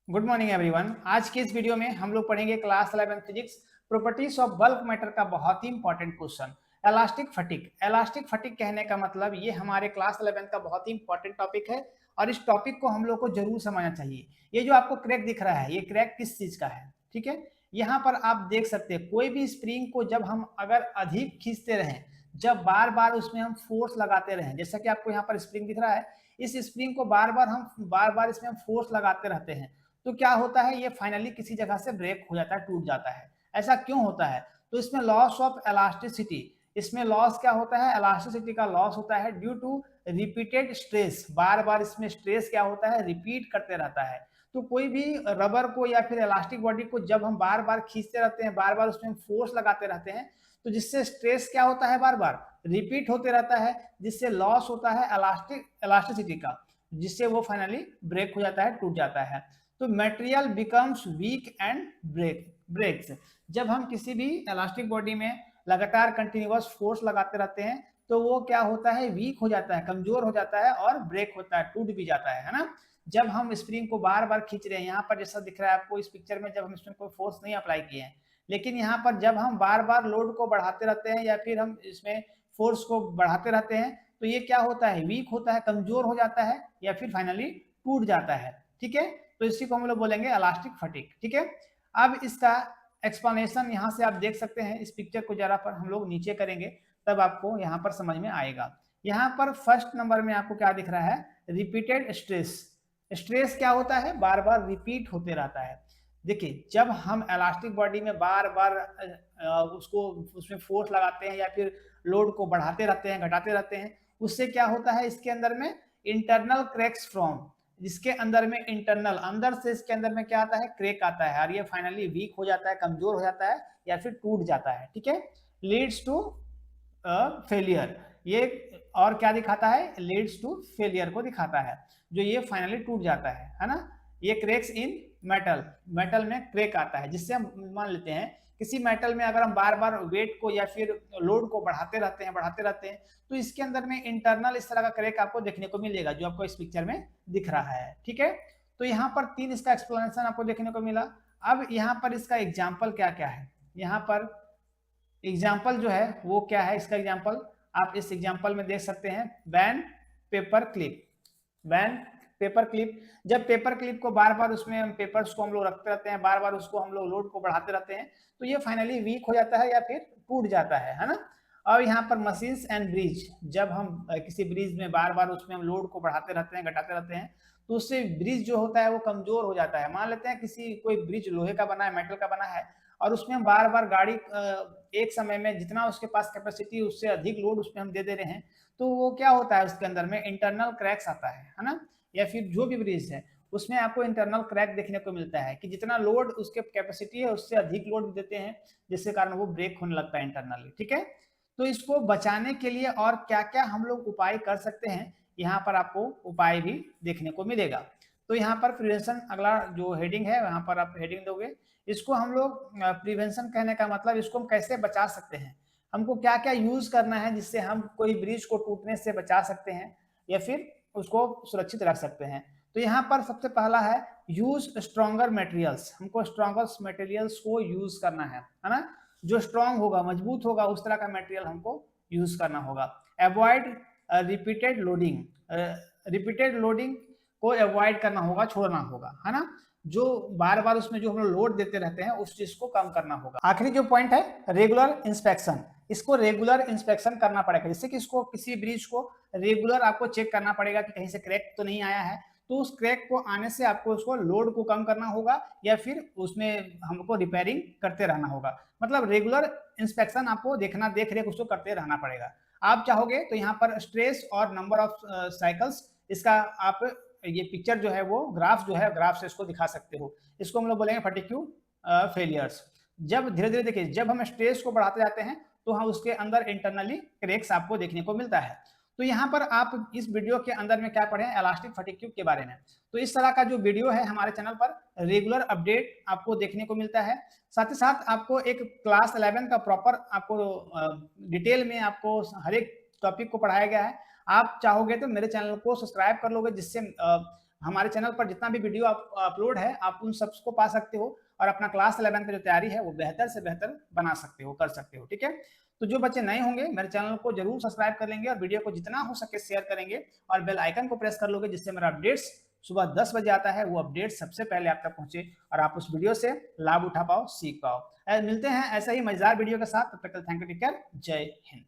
Good morning everyone. आज के इस वीडियो में हम लोग पढ़ेंगे class 11 physics properties of bulk matter का बहुत ही important question elastic fatigue. Elastic fatigue कहने का मतलब ये हमारे क्लास 11 का बहुत ही इंपॉर्टेंट टॉपिक है और इस टॉपिक को हम लोग को जरूर समझना चाहिए। ये जो आपको क्रैक दिख रहा है, ये क्रैक किस चीज का है? ठीक है, यहाँ पर आप देख सकते हैं कोई भी स्प्रिंग को जब हम अगर अधिक खींचते रहें, जब बार बार उसमें हम फोर्स लगाते रहें, जैसा कि आपको यहाँ पर स्प्रिंग दिख रहा है, इस स्प्रिंग को बार बार इसमें हम फोर्स लगाते रहते हैं, तो क्या होता है, ये फाइनली किसी जगह से ब्रेक हो जाता है, टूट जाता है। ऐसा क्यों होता है? तो इसमें लॉस ऑफ इलास्टिसिटी, इसमें लॉस क्या होता है? इलास्टिसिटी का लॉस होता है ड्यू टू रिपीटेड स्ट्रेस। बार बार इसमें स्ट्रेस क्या होता है? रिपीट करते रहता है। तो कोई भी रबर को या फिर इलास्टिक बॉडी को जब हम बार बार खींचते रहते हैं, बार बार उसमें फोर्स लगाते रहते हैं, तो जिससे स्ट्रेस क्या होता है? बार बार रिपीट होते रहता है, जिससे लॉस होता है इलास्टिसिटी का, जिससे वो फाइनली ब्रेक हो जाता है, टूट जाता है। तो material becomes weak and breaks. जब हम किसी भी इलास्टिक बॉडी में लगातार कंटिन्यूअस फोर्स लगाते रहते हैं, तो वो क्या होता है? वीक हो जाता है, कमजोर हो जाता है और ब्रेक होता है, टूट भी जाता है ना। जब हम स्प्रिंग को बार बार खींच रहे हैं, यहाँ पर जैसा दिख रहा है आपको इस पिक्चर में, जब हम इसमें कोई फोर्स नहीं अप्लाई किए हैं, लेकिन यहाँ पर जब हम बार बार लोड को बढ़ाते रहते हैं या फिर हम इसमें फोर्स को बढ़ाते रहते हैं, तो ये क्या होता है? वीक होता है, कमजोर हो जाता है या फिर फाइनली टूट जाता है। ठीक है, तो इसी को हम लोग बोलेंगे इलास्टिक फटिग। ठीक है, अब इसका एक्सप्लेनेशन यहाँ से आप देख सकते हैं। इस पिक्चर को जरा पर हम लोग नीचे करेंगे, तब आपको यहाँ पर समझ में आएगा। यहाँ पर फर्स्ट नंबर में आपको क्या दिख रहा है? Repeated stress. स्ट्रेस क्या होता है? बार बार रिपीट होते रहता है। देखिए, जब हम इलास्टिक बॉडी में बार बार उसको उसमें फोर्स लगाते हैं या फिर लोड को बढ़ाते रहते हैं, घटाते रहते हैं, उससे क्या होता है? इसके अंदर में इंटरनल क्रैक्स फ्रॉम, जिसके अंदर में इंटरनल, अंदर से इसके अंदर में क्या आता है? क्रैक आता है और ये फाइनली वीक हो जाता है, कमजोर हो जाता है या फिर टूट जाता है। ठीक है, लीड्स टू फेलियर। ये और क्या दिखाता है? लीड्स टू फेलियर को दिखाता है, जो ये फाइनली टूट जाता है ना। ये क्रैक्स इन मेटल, मेटल में क्रैक आता है, जिससे हम मान लेते हैं किसी मेटल में अगर हम बार बार वेट को या फिर लोड को बढ़ाते रहते हैं, तो इसके अंदर में इंटरनल इस तरह का क्रैक आपको देखने को मिलेगा, जो आपको इस पिक्चर में दिख रहा है। ठीक है, तो यहाँ पर 3 इसका एक्सप्लेनेशन आपको देखने को मिला। अब यहाँ पर इसका एग्जाम्पल क्या क्या है? यहाँ पर एग्जाम्पल जो है वो क्या है? इसका एग्जाम्पल आप इस एग्जाम्पल में देख सकते हैं, ban paper clip. Ban paper clip, जब पेपर क्लिप को बार बार उसमें हम पेपर्स को हम लोग रखते रहते हैं, बार बार उसको हम लोग लोड को बढ़ाते रहते हैं, तो ये फाइनली वीक हो जाता है या फिर टूट जाता है ना। और यहाँ पर मशीन्स एंड ब्रिज, जब हम किसी ब्रिज में बार बार उसमें हम लोड को बढ़ाते रहते हैं, घटाते रहते हैं, तो उससे ब्रिज जो होता है वो कमजोर हो जाता है। मान लेते हैं किसी कोई ब्रिज लोहे का बना है, मेटल का बना है, और उसमें हम बार बार गाड़ी एक समय में जितना उसके पास कैपेसिटी, उससे अधिक लोड उसमें हम दे दे रहे हैं, तो वो क्या होता है? उसके अंदर में इंटरनल क्रैक्स आता है ना। या फिर जो भी ब्रिज है उसमें आपको इंटरनल क्रैक देखने को मिलता है कि जितना लोड उसके कैपेसिटी है उससे अधिक लोड देते हैं, जिसके कारण वो ब्रेक होने लगता है इंटरनली। ठीक है, तो इसको बचाने के लिए और क्या क्या हम लोग उपाय कर सकते हैं, यहाँ पर आपको उपाय भी देखने को मिलेगा। तो यहाँ पर प्रिवेंशन, अगला जो हेडिंग है वहां पर आप हेडिंग दोगे। इसको हम लोग प्रिवेंशन कहने का मतलब, इसको हम कैसे बचा सकते हैं, हमको क्या क्या यूज करना है जिससे हम कोई ब्रिज को टूटने से बचा सकते हैं या फिर उसको सुरक्षित रख सकते हैं। तो यहाँ पर सबसे पहला है यूज स्ट्रॉन्गर मटेरियल्स। हमको स्ट्रॉन्गर मटेरियल्स को यूज करना है ना। जो स्ट्रॉन्ग होगा, मजबूत होगा, उस तरह का मटेरियल हमको यूज करना होगा। Avoid repeated loading, repeated loading को अवॉइड करना होगा, छोड़ना होगा, है ना। जो बार बार उसमें जो हम लोग लोड देते रहते हैं उस चीज को कम करना होगा। आखिरी जो पॉइंट है रेगुलर इंस्पेक्शन, इसको रेगुलर इंस्पेक्शन करना पड़ेगा, जैसे कि इसको किसी ब्रिज को रेगुलर आपको चेक करना पड़ेगा कि कहीं से क्रैक तो नहीं आया है, तो उस क्रैक को आने से आपको उसको लोड को कम करना होगा या फिर उसमें हमको रिपेयरिंग करते रहना होगा। मतलब रेगुलर इंस्पेक्शन आपको देखना, देख रेख उसको करते रहना पड़ेगा। आप चाहोगे तो यहाँ पर स्ट्रेस और नंबर ऑफ साइकिल्स, इसका आप ये पिक्चर जो है वो ग्राफ जो है, ग्राफ से इसको दिखा सकते हो। इसको हम लोग बोलेंगे फटिग्यू फेलियर्स। जब धीरे धीरे देखिए, जब हम स्ट्रेस को बढ़ाते जाते हैं तो हम उसके अंदर इंटरनली क्रैक्स आपको देखने को मिलता है। तो यहाँ पर आप इस वीडियो के अंदर में क्या पढ़े? इलास्टिक फटिग के बारे में। तो इस तरह का जो वीडियो है हमारे चैनल पर रेगुलर अपडेट आपको देखने को मिलता है। साथ ही साथ आपको एक क्लास 11 का प्रॉपर आपको डिटेल में आपको हर एक टॉपिक को पढ़ाया गया है। आप चाहोगे तो मेरे चैनल को सब्सक्राइब कर लोगे, जिससे हमारे चैनल पर जितना भी वीडियो आप अपलोड है आप उन सबको पा सकते हो और अपना क्लास 11 की जो तैयारी है वो बेहतर से बेहतर बना सकते हो, कर सकते हो। ठीक है, तो जो बच्चे नए होंगे मेरे चैनल को जरूर सब्सक्राइब कर लेंगे और वीडियो को जितना हो सके शेयर करेंगे और बेल आइकन को प्रेस कर लोगे, जिससे मेरा अपडेट्स सुबह 10 बजे आता है, वो अपडेट सबसे पहले आप तक पहुंचे और आप उस वीडियो से लाभ उठा पाओ, सीख पाओ। मिलते हैं ऐसे ही मजेदार वीडियो के साथ, तब तक थैंक यू, टेक केयर, जय हिंद।